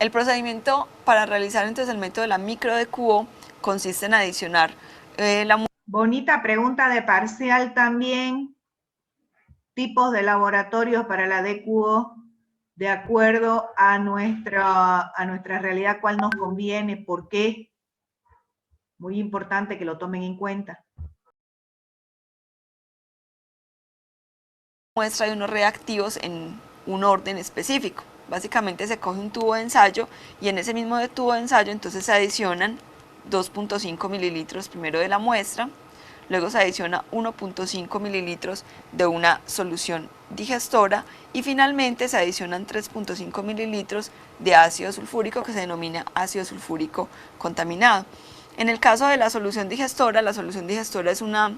El procedimiento para realizar entonces el método de la micro DQO consiste en adicionar la... Bonita pregunta de parcial también. Tipos de laboratorios para la DQO de acuerdo a nuestra realidad, cuál nos conviene, por qué. Muy importante que lo tomen en cuenta. Muestra de unos reactivos en un orden específico. Básicamente se coge un tubo de ensayo y en ese mismo tubo de ensayo entonces se adicionan 2.5 mililitros primero de la muestra, luego se adiciona 1.5 mililitros de una solución digestora y finalmente se adicionan 3.5 mililitros de ácido sulfúrico que se denomina ácido sulfúrico contaminado. En el caso de la solución digestora es una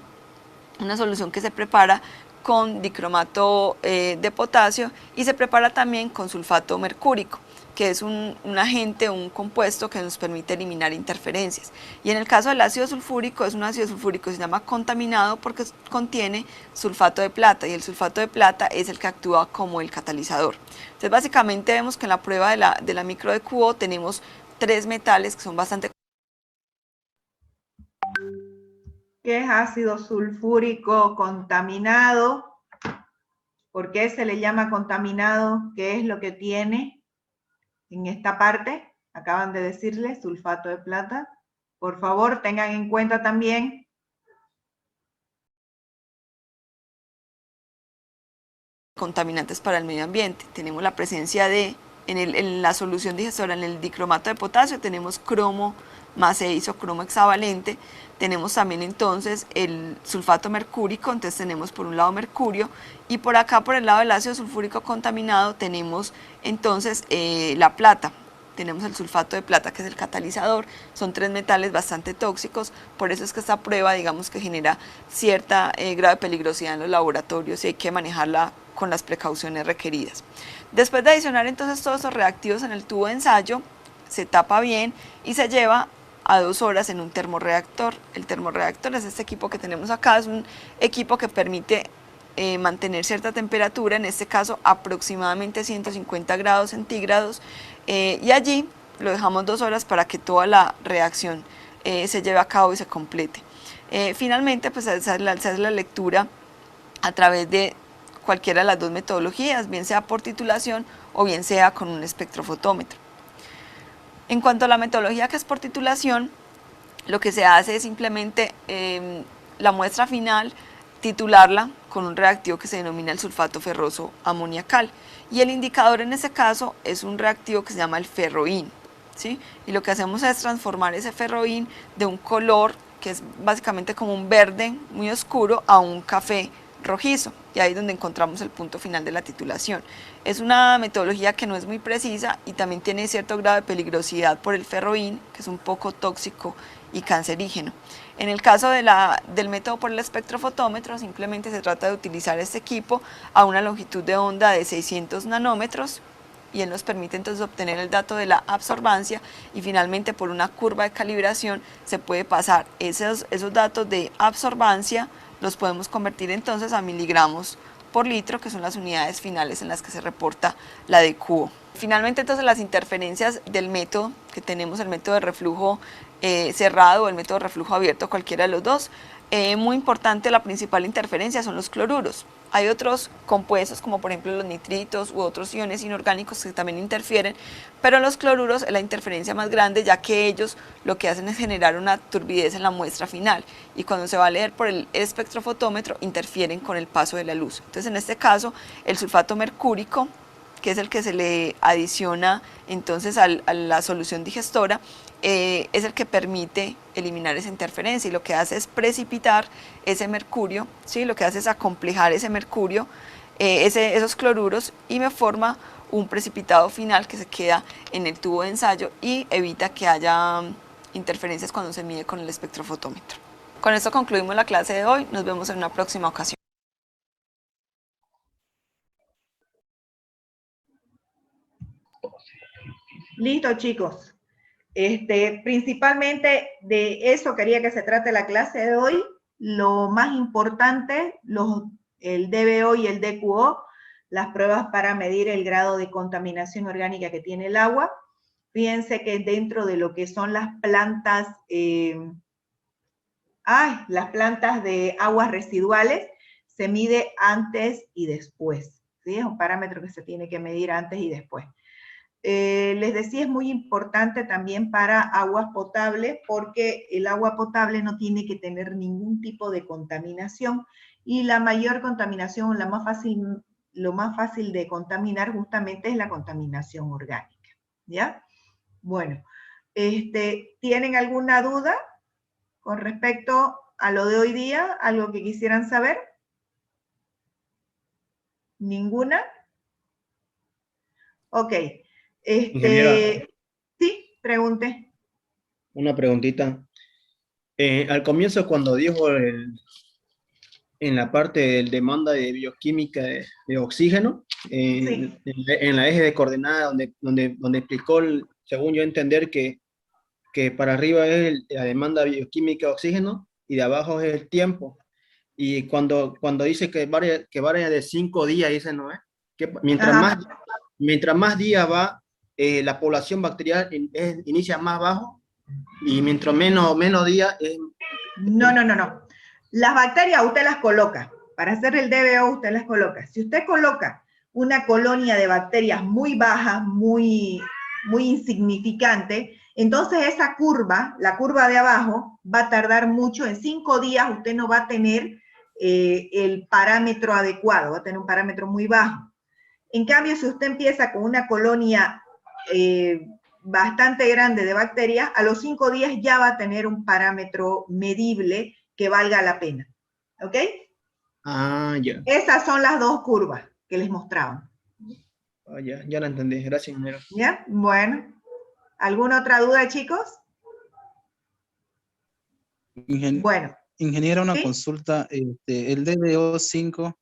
solución que se prepara con dicromato de potasio y se prepara también con sulfato mercúrico, que es un agente, un compuesto que nos permite eliminar interferencias. Y en el caso del ácido sulfúrico, es un ácido sulfúrico que se llama contaminado porque contiene sulfato de plata, y el sulfato de plata es el que actúa como el catalizador. Entonces básicamente vemos que en la prueba de la micro de QO tenemos 3 metales que son bastante... ¿Qué es ácido sulfúrico contaminado? ¿Por qué se le llama contaminado? ¿Qué es lo que tiene en esta parte? Acaban de decirle sulfato de plata. Por favor, tengan en cuenta también contaminantes para el medio ambiente. Tenemos la presencia de, en la solución digestora, en el dicromato de potasio, tenemos cromo más E isocromo hexavalente, tenemos también entonces el sulfato mercúrico, entonces tenemos por un lado mercurio, y por acá por el lado del ácido sulfúrico contaminado tenemos entonces la plata. Tenemos el sulfato de plata, que es el catalizador. Son 3 metales bastante tóxicos, por eso es que esta prueba, digamos, que genera cierta grado de peligrosidad en los laboratorios y hay que manejarla con las precauciones requeridas. Después de adicionar entonces todos estos reactivos en el tubo de ensayo, se tapa bien y se lleva a 2 horas en un termorreactor. El termorreactor es este equipo que tenemos acá, es un equipo que permite mantener cierta temperatura, en este caso aproximadamente 150 grados centígrados, y allí lo dejamos 2 horas para que toda la reacción se lleve a cabo y se complete. Finalmente, pues se hace la lectura a través de cualquiera de las 2 metodologías, bien sea por titulación o bien sea con un espectrofotómetro. En cuanto a la metodología que es por titulación, lo que se hace es simplemente la muestra final, titularla con un reactivo que se denomina el sulfato ferroso amoniacal, y el indicador en ese caso es un reactivo que se llama el ferroín, ¿sí? Y lo que hacemos es transformar ese ferroín de un color que es básicamente como un verde muy oscuro a un café rojizo, y ahí es donde encontramos el punto final de la titulación. Es una metodología que no es muy precisa y también tiene cierto grado de peligrosidad por el ferroín, que es un poco tóxico y cancerígeno. En el caso del método por el espectrofotómetro, simplemente se trata de utilizar este equipo a una longitud de onda de 600 nanómetros, y él nos permite entonces obtener el dato de la absorbancia, y finalmente por una curva de calibración se puede pasar esos datos de absorbancia, los podemos convertir entonces a miligramos por litro, que son las unidades finales en las que se reporta la de QO. Finalmente entonces las interferencias del método que tenemos, el método de reflujo cerrado o el método de reflujo abierto, cualquiera de los dos. Muy importante, la principal interferencia son los cloruros. Hay otros compuestos como por ejemplo los nitritos u otros iones inorgánicos que también interfieren, pero los cloruros es la interferencia más grande, ya que ellos lo que hacen es generar una turbidez en la muestra final, y cuando se va a leer por el espectrofotómetro interfieren con el paso de la luz. Entonces en este caso el sulfato mercúrico, que es el que se le adiciona entonces a la solución digestora, es el que permite eliminar esa interferencia, y lo que hace es precipitar ese mercurio, ¿sí? Lo que hace es acomplejar ese mercurio, esos cloruros, y me forma un precipitado final que se queda en el tubo de ensayo y evita que haya interferencias cuando se mide con el espectrofotómetro. Con esto concluimos la clase de hoy, nos vemos en una próxima ocasión. Listo, chicos. Principalmente de eso quería que se trate la clase de hoy. Lo más importante, el DBO y el DQO, las pruebas para medir el grado de contaminación orgánica que tiene el agua. Fíjense que dentro de lo que son las plantas, las plantas de aguas residuales, se mide antes y después, ¿sí? Es un parámetro que se tiene que medir antes y después. Les decía, es muy importante también para aguas potables, porque el agua potable no tiene que tener ningún tipo de contaminación, y la mayor contaminación, lo más fácil de contaminar justamente es la contaminación orgánica, ¿ya? Bueno, ¿tienen alguna duda con respecto a lo de hoy día? ¿Algo que quisieran saber? ¿Ninguna? Ok. Ingeniera, Sí, pregunte. una preguntita. Al comienzo, cuando dijo en la parte de demanda de bioquímica de oxígeno, Sí. en la eje de coordenada, donde explicó, según yo entender, que para arriba es la demanda bioquímica de oxígeno y de abajo es el tiempo. Y cuando dice que varía de 5 días, dice, ¿no es? Que Ajá. mientras más días va, la población bacterial inicia más bajo y mientras menos días No, no, no, no. Las bacterias usted las coloca. Para hacer el DBO usted las coloca. Si usted coloca una colonia de bacterias muy baja, muy insignificante, entonces esa curva, la curva de abajo, va a tardar mucho. En 5 días usted no va a tener el parámetro adecuado, va a tener un parámetro muy bajo. En cambio, si usted empieza con una colonia bastante grande de bacterias, a los 5 días ya va a tener un parámetro medible que valga la pena. ¿Ok? ya. Esas son las dos curvas que les mostraban. Ya la entendí. Gracias, ingeniero. ¿Ya? Bueno. ¿Alguna otra duda, chicos? Bueno. Ingeniera, una ¿sí? consulta. El DBO5,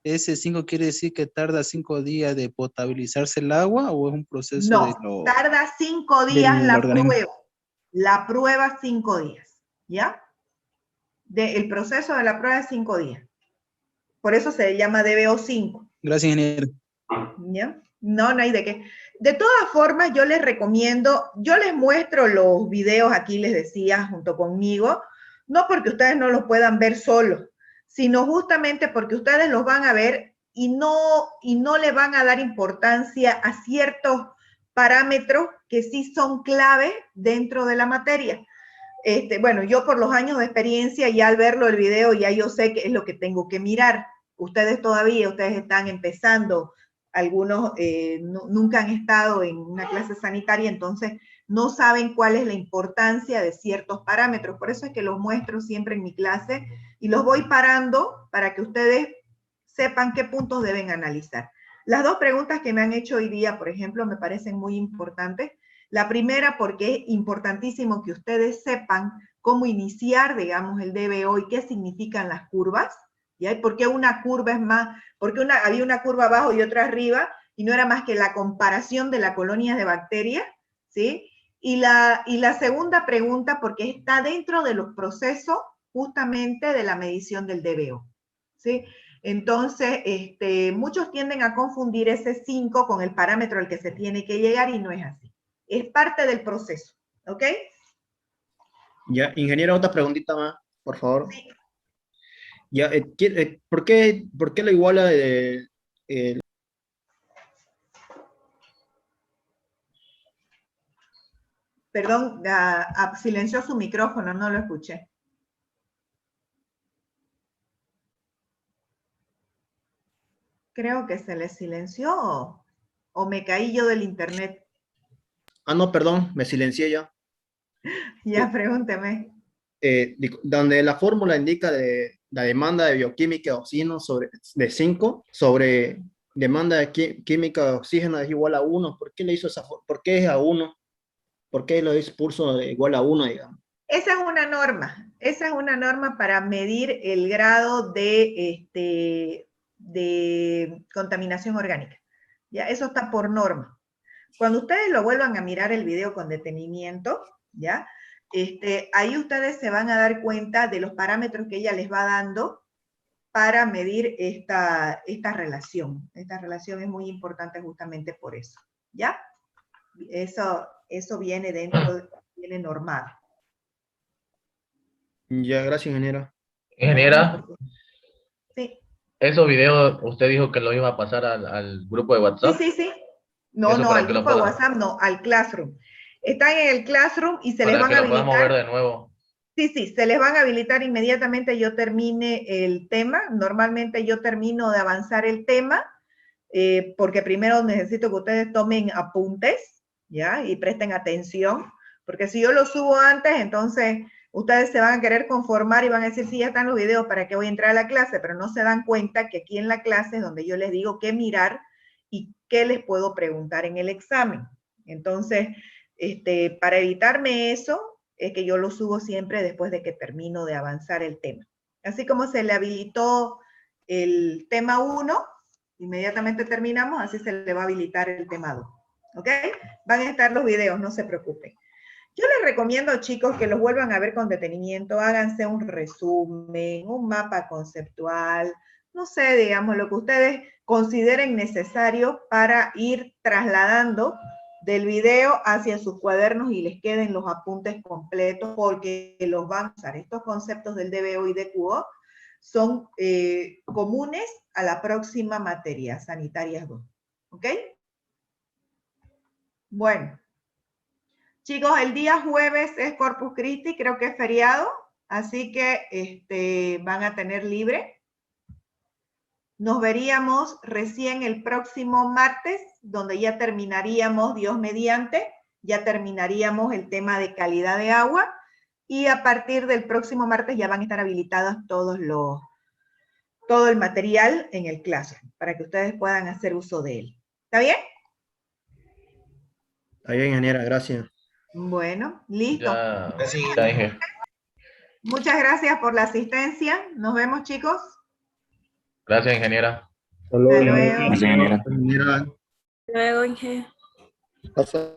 ¿ese 5 quiere decir que tarda 5 días de potabilizarse el agua o es un proceso No, tarda 5 días del la organismo? prueba. La prueba 5 días. ¿Ya? El proceso de la prueba es 5 días. Por eso se llama DBO5. Gracias, ingeniero. ¿Ya? No, no hay de qué. De todas formas, yo les recomiendo, yo les muestro los videos aquí, les decía, junto conmigo, no porque ustedes no los puedan ver solos, sino justamente porque ustedes los van a ver y no le van a dar importancia a ciertos parámetros que sí son clave dentro de la materia. Bueno, yo por los años de experiencia y al verlo el video ya yo sé qué es lo que tengo que mirar. Ustedes están empezando, algunos nunca han estado en una clase sanitaria, entonces no saben cuál es la importancia de ciertos parámetros. Por eso es que los muestro siempre en mi clase y los voy parando para que ustedes sepan qué puntos deben analizar. Las dos preguntas que me han hecho hoy día, por ejemplo, me parecen muy importantes. La primera, porque es importantísimo que ustedes sepan cómo iniciar, digamos, el DBO y qué significan las curvas, ¿ya? ¿Y por qué una curva es más? Porque había una curva abajo y otra arriba, y no era más que la comparación de las colonias de bacterias, ¿sí? Y la segunda pregunta, porque está dentro de los procesos justamente de la medición del DBO, ¿sí? Entonces, muchos tienden a confundir ese 5 con el parámetro al que se tiene que llegar y no es así. Es parte del proceso, ¿ok? Ya, ingeniero, otra preguntita más, por favor. Sí. Ya, ¿por qué la iguala de, Perdón, silenció su micrófono, no lo escuché. Creo que se le silenció o me caí yo del internet. no, perdón, me silencié ya. Ya, pregúnteme. Donde la fórmula indica de la demanda de bioquímica de oxígeno de 5 sobre demanda de química de oxígeno es igual a 1. ¿Por qué le hizo por qué es a 1? ¿Por qué lo hizo pulso de igual a 1, digamos? Esa es una norma para medir el grado de contaminación orgánica. Ya, eso está por norma. Cuando ustedes lo vuelvan a mirar el video con detenimiento, ¿ya? Ahí ustedes se van a dar cuenta de los parámetros que ella les va dando para medir esta relación. Esta relación es muy importante justamente por eso, ¿ya? Eso viene viene normado. Ya, gracias, ingeniero. Ingeniera, Sí, esos videos usted dijo que lo iba a pasar al grupo de sí, WhatsApp. sí, sí. No, Eso no, para al que lo grupo de pueda, WhatsApp, no, al Classroom. Están en el Classroom y se les para van que a lo podamos ver habilitar. de nuevo. Sí, sí, se les van a habilitar inmediatamente yo termine el tema. Normalmente yo termino de avanzar el tema, porque primero necesito que ustedes tomen apuntes, ¿ya? Y presten atención, porque si yo lo subo antes, entonces ustedes se van a querer conformar y van a decir, sí, ya están los videos, ¿para qué voy a entrar a la clase? Pero no se dan cuenta que aquí en la clase es donde yo les digo qué mirar y qué les puedo preguntar en el examen. Entonces, para evitarme eso, es que yo lo subo siempre después de que termino de avanzar el tema. Así como se le habilitó el tema 1, inmediatamente terminamos, así se le va a habilitar el tema 2. ¿Ok? Van a estar los videos, no se preocupen. Yo les recomiendo, chicos, que los vuelvan a ver con detenimiento, háganse un resumen, un mapa conceptual, no sé, digamos, lo que ustedes consideren necesario para ir trasladando del video hacia sus cuadernos y les queden los apuntes completos, porque los van a usar. Estos conceptos del DBO y DQO son comunes a la próxima materia, Sanitarias 2. ¿Ok? Bueno. Chicos, el día jueves es Corpus Christi, creo que es feriado, así que van a tener libre. Nos veríamos recién el próximo martes, donde ya terminaríamos, Dios mediante, ya terminaríamos el tema de calidad de agua, y a partir del próximo martes ya van a estar habilitados todo el material en el Classroom, para que ustedes puedan hacer uso de él. ¿Está bien? Está bien, ingeniera, gracias. Bueno, listo. Ya dije. Muchas gracias por la asistencia. Nos vemos, chicos. Gracias, ingeniera. Hasta luego. Gracias, ingeniera. Ingeniera, Luego, Inge. Pasa.